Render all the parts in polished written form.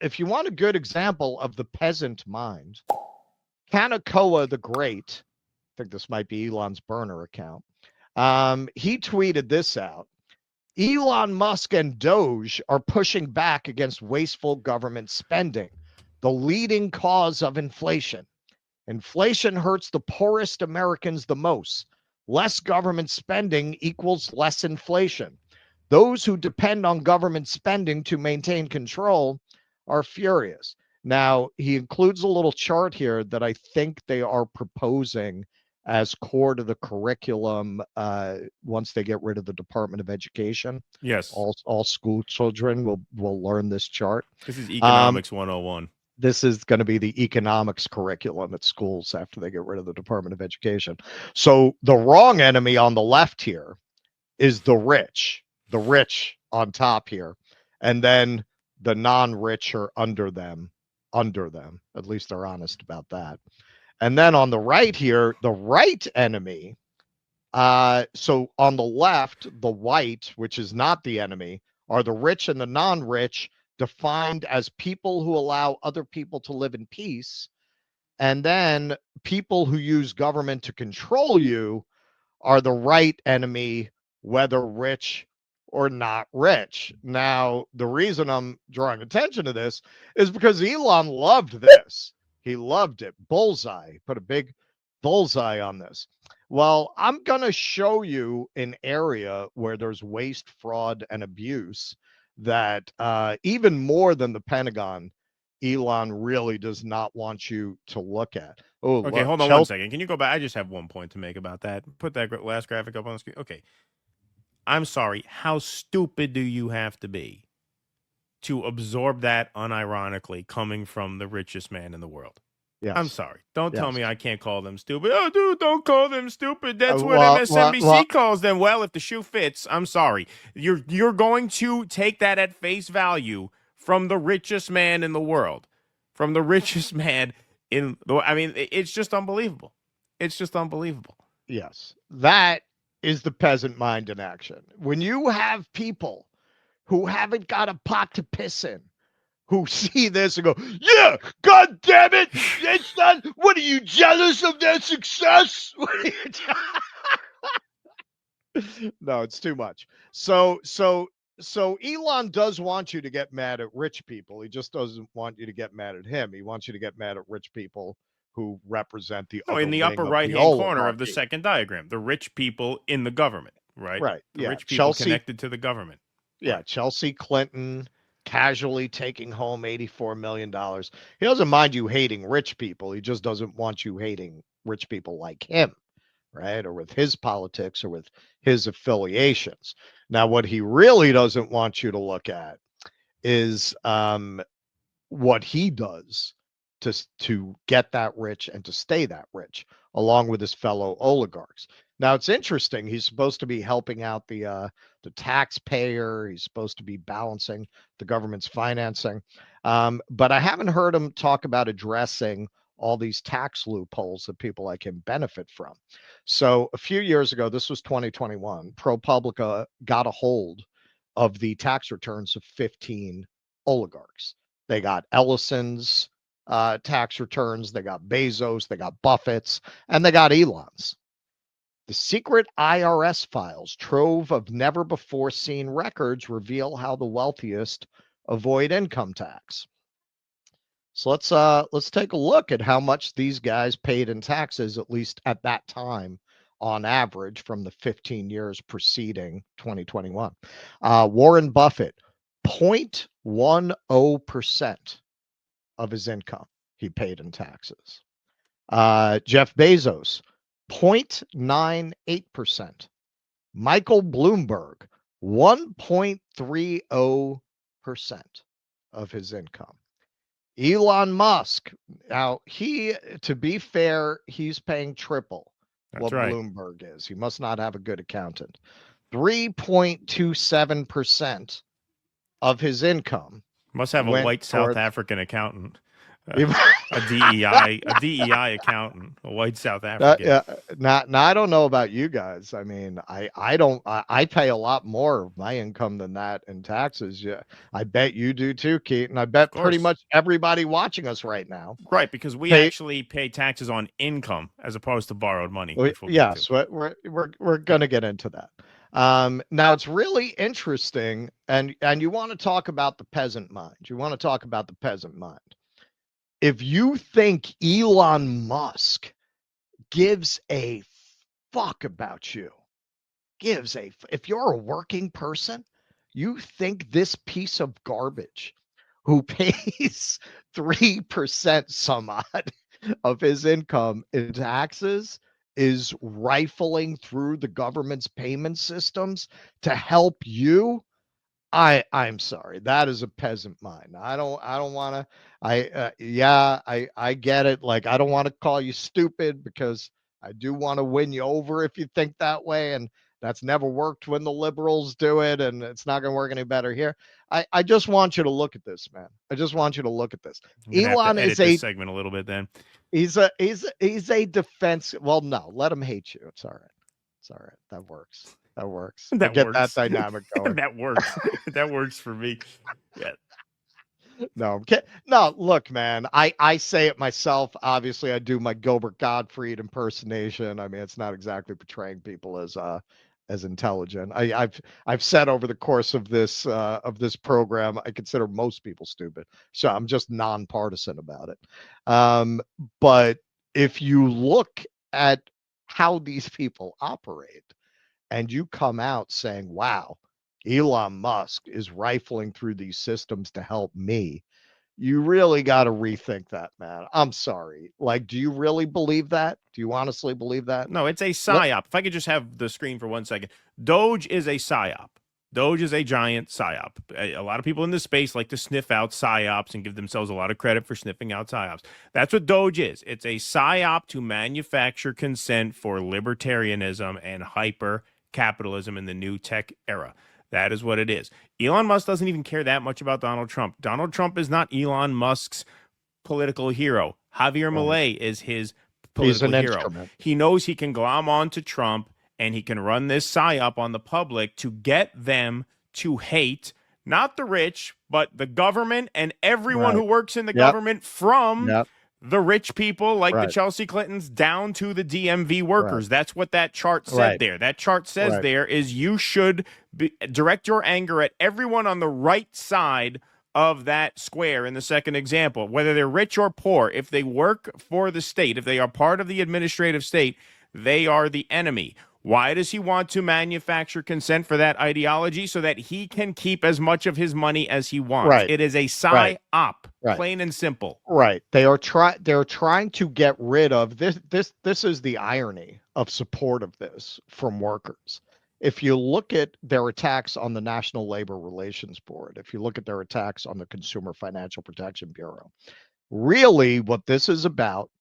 if you want a good example of the peasant mind, Kanakoa the Great, I think this might be Elon's burner account. He tweeted this out. Elon Musk and DOGE are pushing back against wasteful government spending, the leading cause of inflation. Inflation hurts the poorest Americans the most. Less government spending equals less inflation. Those who depend on government spending to maintain control are furious. Now, he includes a little chart here that I think they are proposing as core to the curriculum once they get rid of the Department of Education. Yes. All school children will learn this chart. This is Economics 101. This is going to be the economics curriculum at schools after they get rid of the Department of Education. So the wrong enemy on the left here is the rich on top here. And then the non-rich are under them. At least they're honest about that. And then on the right here, the right enemy. So on the left, the white, which is not the enemy, are the rich and the non-rich, defined as people who allow other people to live in peace. And then people who use government to control you are the right enemy, whether rich or not rich. Now, the reason I'm drawing attention to this is because Elon loved this. He loved it. Bullseye. Put a big bullseye on this. Well, I'm going to show you an area where there's waste, fraud, and abuse that even more than the Pentagon, Elon really does not want you to look at. Oh, okay, look, hold on 1 second. Can you go back? I just have 1 point to make about that. Put that last graphic up on the screen. Okay. I'm sorry. How stupid do you have to be to absorb that unironically coming from the richest man in the world? Yes. I'm sorry. Don't tell me I can't call them stupid. Oh, dude, don't call them stupid. That's what MSNBC calls them. Well, if the shoe fits, I'm sorry. You're going to take that at face value from the richest man in the world. From the richest man in the I mean, it's just unbelievable. It's just unbelievable. Yes. That is the peasant mind in action. When you have people who haven't got a pot to piss in, who see this and go, yeah, God damn it, it's not, what are you, jealous of their success? No, it's too much. So Elon does want you to get mad at rich people. He just doesn't want you to get mad at him. He wants you to get mad at rich people who represent the in the upper right-hand corner of the second diagram, the rich people in the government, right? Right. The rich people connected to the government. Yeah, right. Chelsea Clinton casually taking home $84 million. He doesn't mind you hating rich people. He just doesn't want you hating rich people like him, right? Or with his politics or with his affiliations. Now, what he really doesn't want you to look at is what he does to get that rich and to stay that rich, along with his fellow oligarchs. Now, it's interesting. He's supposed to be helping out the taxpayer. He's supposed to be balancing the government's financing. But I haven't heard him talk about addressing all these tax loopholes that people like him benefit from. So a few years ago, this was 2021, ProPublica got a hold of the tax returns of 15 oligarchs. They got Ellison's tax returns, they got Bezos, they got Buffett's, and they got Elon's. The secret IRS files, trove of never-before-seen records, reveal how the wealthiest avoid income tax. So let's take a look at how much these guys paid in taxes, at least at that time, on average, from the 15 years preceding 2021. Warren Buffett, 0.10% of his income he paid in taxes. Jeff Bezos, 0.98%. Michael Bloomberg, 1.30% of his income. Elon Musk, now to be fair, he's paying triple what Bloomberg is. He must not have a good accountant. 3.27% of his income. Must have a white South African accountant. A DEI accountant, a white South African. Yeah, now I don't know about you guys. I mean, I don't I pay a lot more of my income than that in taxes. Yeah, I bet you do too, Keaton. I Of bet pretty course. much everybody watching us right now Right, because we pay. actually pay taxes on income as opposed to borrowed money, which we'll get to. Yes, we're gonna get into that. Now it's really interesting, and you want to talk about the peasant mind. You want to talk about the peasant mind. If you think Elon Musk gives a fuck about you, if you're a working person, you think this piece of garbage who pays 3% some odd of his income in taxes is rifling through the government's payment systems to help you. I'm sorry. That is a peasant mind. I don't want to. Yeah, I get it. Like, I don't want to call you stupid because I do want to win you over if you think that way, and that's never worked when the liberals do it, and it's not going to work any better here. I just want you to look at this, man. I just want you to look at this. I'm gonna have to Elon edit is this a segment a little bit then. he's a defense. Well, no, let him hate you. It's all right. It's all right. That works. That works. We'll That get that works. dynamic going. That works. That works for me. Yeah. No, no. Look, man. I say it myself. Obviously, I do my Gilbert Gottfried impersonation. I mean, it's not exactly portraying people as intelligent. I've said over the course of this program, I consider most people stupid. So I'm just nonpartisan about it. But if you look at how these people operate, and you come out saying, "Wow, Elon Musk is rifling through these systems to help me," you really got to rethink that, man. I'm sorry. Like, do you really believe that? Do you honestly believe that? No, it's a Let, psyop. If I could just have the screen for 1 second. DOGE is a psyop. DOGE is a giant psyop. A lot of people in this space like to sniff out psyops and give themselves a lot of credit for sniffing out psyops. That's what DOGE is. It's a psyop to manufacture consent for libertarianism and hyper capitalism in the new tech era. That is what it is. Elon Musk doesn't even care that much about Donald Trump. Donald Trump is not Elon Musk's political hero. Javier right. Milei is his He's political an hero. instrument. He knows he can glom onto Trump and he can run this psyop on the public to get them to hate not the rich, but the government and everyone Right. who works in the Yep. government, from Yep. the rich people like the Right. Chelsea Clintons down to the DMV workers. Right. That's what that chart said Right. there. That chart says Right. there is you should direct your anger at everyone on the right side of that square in the second example, whether they're rich or poor. If they work for the state, if they are part of the administrative state, they are the enemy. Why does he want to manufacture consent for that ideology? So that he can keep as much of his money as he wants. Right. It is a Right. psyop, Right. plain and simple. Right. They're trying to get rid of this. This is the irony of support of this from workers. If you look at their attacks on the National Labor Relations Board, if you look at their attacks on the Consumer Financial Protection Bureau, really what this is about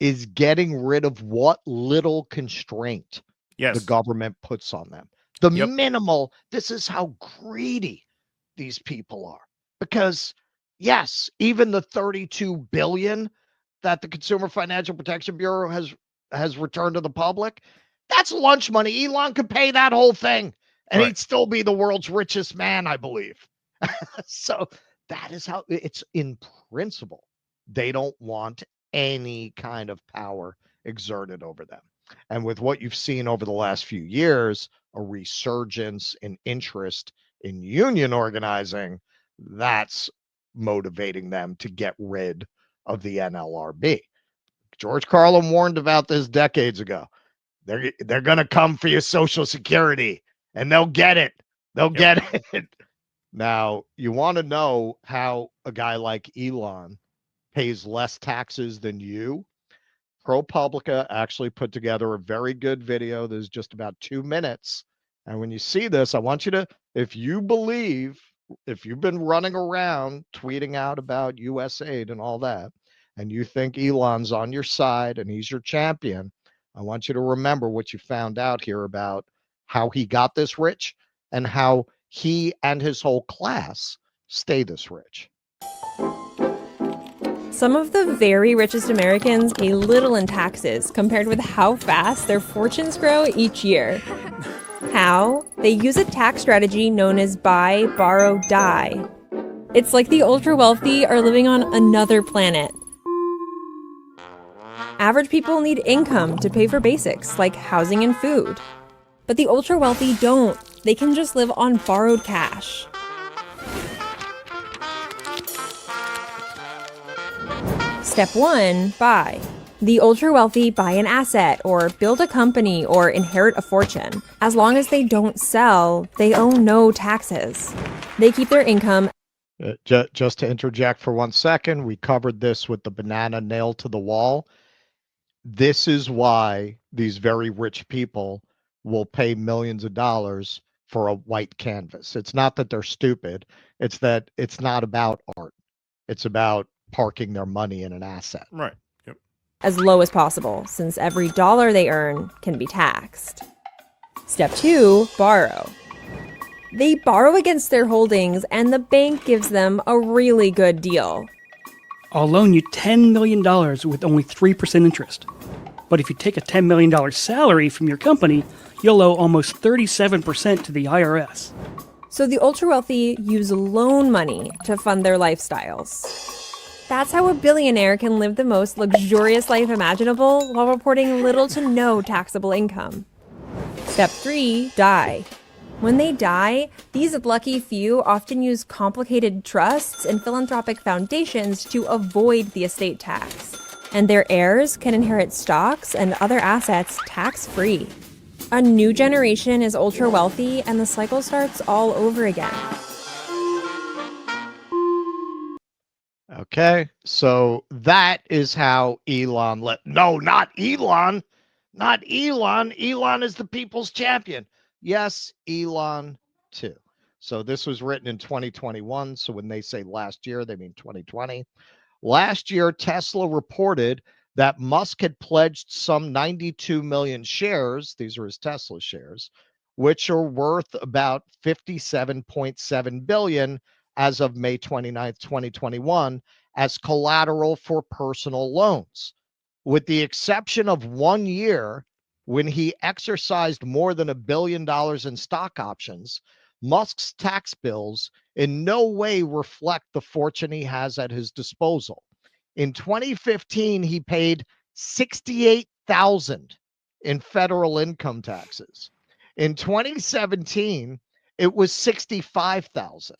is getting rid of what little constraint the government puts on them. The minimal. This is how greedy these people are. Because yes, even the 32 billion that the Consumer Financial Protection Bureau has returned to the public, that's lunch money. Elon could pay that whole thing and he'd still be the world's richest man, I believe. So that is how it's in principle. They don't want any kind of power exerted over them. And with what you've seen over the last few years, a resurgence in interest in union organizing, that's motivating them to get rid of the NLRB. George Carlin warned about this decades ago. They're going to come for your Social Security and they'll get it. They'll get it. Now, you want to know how a guy like Elon pays less taxes than you? ProPublica actually put together a very good video. There's just about 2 minutes. And when you see this, I want you to, if you've been running around tweeting out about US aid and all that, and you think Elon's on your side and he's your champion, I want you to remember what you found out here about how he got this rich and how he and his whole class stay this rich. Some of the very richest Americans pay little in taxes compared with how fast their fortunes grow each year. How? They use a tax strategy known as buy, borrow, die. It's like the ultra-wealthy are living on another planet. Average people need income to pay for basics like housing and food. But the ultra-wealthy don't. They can just live on borrowed cash. Step 1, buy. The ultra-wealthy buy an asset or build a company or inherit a fortune. As long as they don't sell, they owe no taxes. They keep their income. Just to interject for 1 second, we covered this with the banana nailed to the wall. This is why these very rich people will pay millions of dollars for a white canvas. It's not that they're stupid. It's that it's not about art. It's about parking their money in an asset. Right. Yep. As low as possible, since every dollar they earn can be taxed. Step 2, borrow. They borrow against their holdings, and the bank gives them a really good deal. I'll loan you $10 million with only 3% interest. But if you take a $10 million salary from your company, you'll owe almost 37% to the IRS. So the ultra-wealthy use loan money to fund their lifestyles. That's how a billionaire can live the most luxurious life imaginable while reporting little to no taxable income. Step 3, die. When they die, these lucky few often use complicated trusts and philanthropic foundations to avoid the estate tax. And their heirs can inherit stocks and other assets tax-free. A new generation is ultra-wealthy, and the cycle starts all over again. Okay, so that is how Elon no, not Elon. Not Elon. Elon is the people's champion. Yes, Elon too. So this was written in 2021. So when they say last year, they mean 2020. Last year, Tesla reported that Musk had pledged some 92 million shares. These are his Tesla shares, which are worth about 57.7 billion as of May 29th, 2021, as collateral for personal loans. With the exception of 1 year, when he exercised more than $1 billion in stock options, Musk's tax bills in no way reflect the fortune he has at his disposal. In 2015, he paid $68,000 in federal income taxes. In 2017, it was $65,000.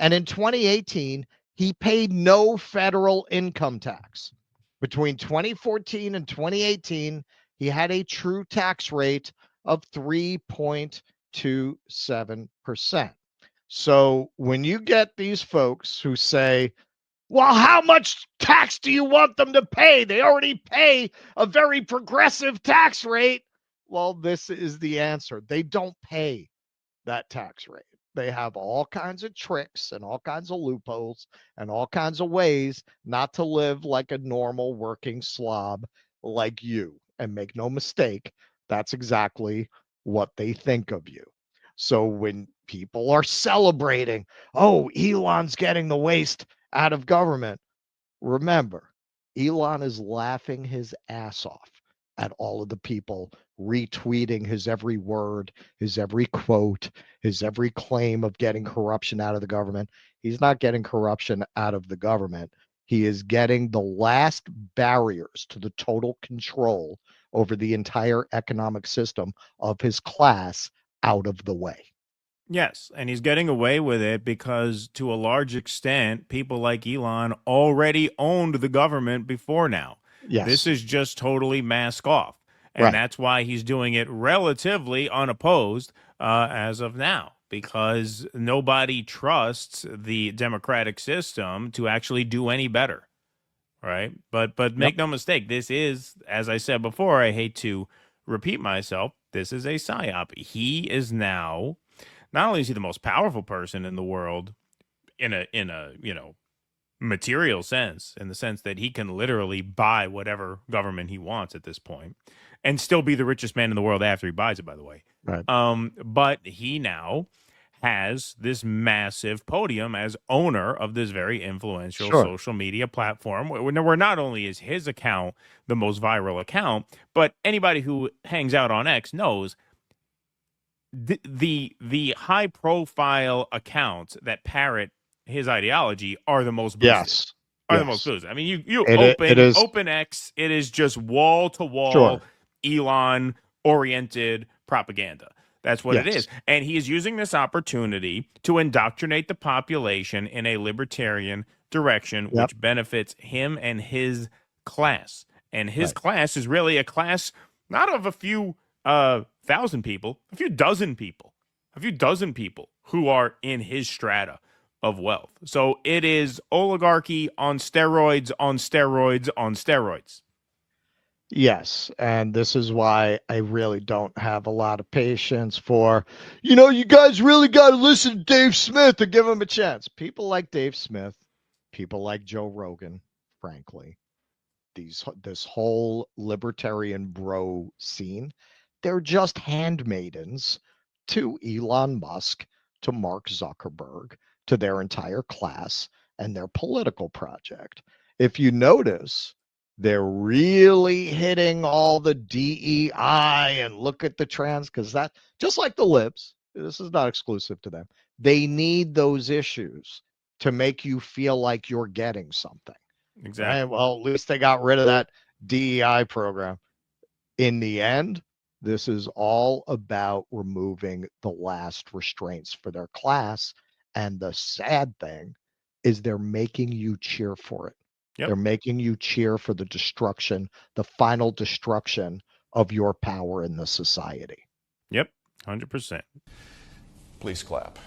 And in 2018, he paid no federal income tax. Between 2014 and 2018, he had a true tax rate of 3.27%. So when you get these folks who say, well, how much tax do you want them to pay? They already pay a very progressive tax rate. Well, this is the answer. They don't pay that tax rate. They have all kinds of tricks and all kinds of loopholes and all kinds of ways not to live like a normal working slob like you. And make no mistake, that's exactly what they think of you. So when people are celebrating, oh, Elon's getting the waste out of government, remember, Elon is laughing his ass off at all of the people retweeting his every word, his every quote, his every claim of getting corruption out of the government. He's not getting corruption out of the government. He is getting the last barriers to the total control over the entire economic system of his class out of the way. Yes, and he's getting away with it because, to a large extent, people like Elon already owned the government before now. Yes. This is just totally mask off. And that's why he's doing it relatively unopposed as of now, because nobody trusts the democratic system to actually do any better. Right. But make no mistake, this is, as I said before, I hate to repeat myself, this is a psyop. He is now, not only is he the most powerful person in the world in a material sense, in the sense that he can literally buy whatever government he wants at this point and still be the richest man in the world after he buys it, by the way. Right. But he now has this massive podium as owner of this very influential Sure. social media platform, where not only is his account the most viral account, but anybody who hangs out on X knows the high profile accounts that parrot his ideology are the most boosted. Yes. Are the most boosted. I mean, you It is open X, it is just wall to wall sure. Elon oriented propaganda. That's what it Yes. is. And he is using this opportunity to indoctrinate the population in a libertarian direction, Yep. which benefits him and his class. And his Right. class is really a class not of a few thousand people, a few dozen people who are in his strata of wealth. So it is oligarchy on steroids, on steroids, on steroids. Yes, and this is why I really don't have a lot of patience for, you guys really got to listen to Dave Smith and give him a chance. People like Dave Smith, people like Joe Rogan, frankly, this whole libertarian bro scene, they're just handmaidens to Elon Musk, to Mark Zuckerberg, to their entire class and their political project. If you notice, they're really hitting all the DEI and look at the trans, because that, just like the libs, this is not exclusive to them. They need those issues to make you feel like you're getting something. Exactly. Right? Well, at least they got rid of that DEI program. In the end, this is all about removing the last restraints for their class. And the sad thing is they're making you cheer for it. Yep. They're making you cheer for the destruction, the final destruction of your power in the society. Yep, 100%. Please clap.